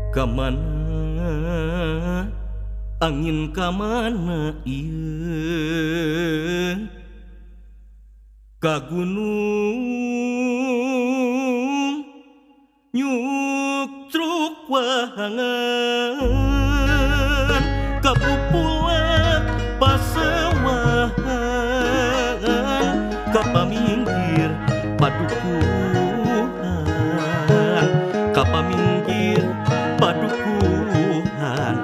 Kamana angin kamana ieu ka gunung nyukruk wahangan ka pupulat pasewahan ka paminggir padukuhan ka paminggir padukuhan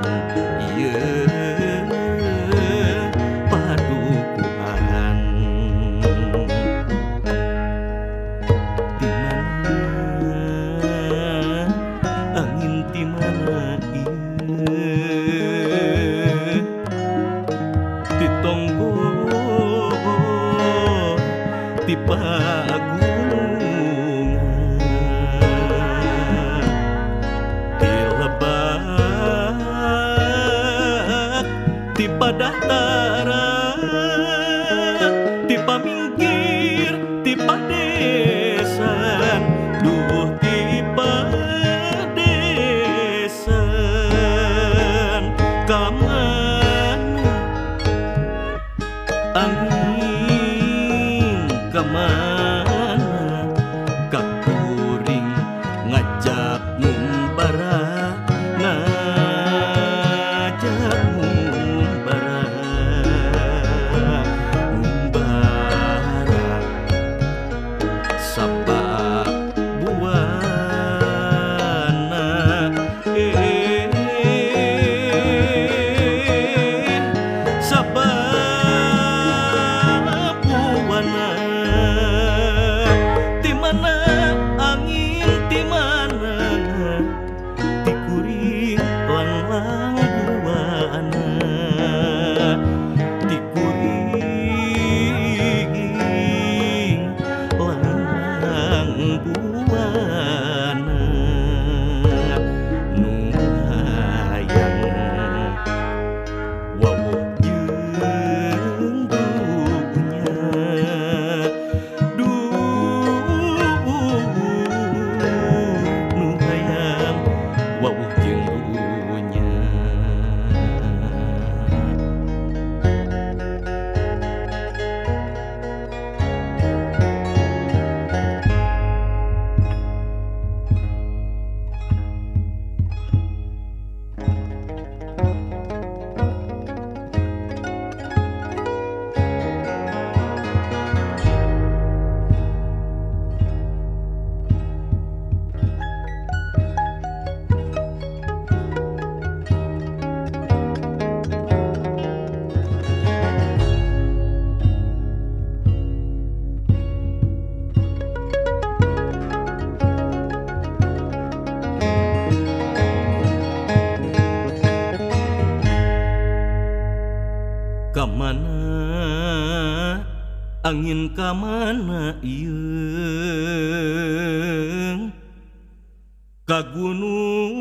ieu padukuhan di mana angin di mana ieu di tonggo di pagunungan di lebak di padataran di paminggir di padesan duh di padesan kamana angin kamana kakuring ngajak ngumbara ngajak ngumbara ngumbara sabak buana sabak buana di mana angin di mana di kuring lang-lang buana di kuring lang-lang buana nu hayang wawuh jeung dunya nu hayang wawuh jeung dunya kamana angin kamana ieu ka gunung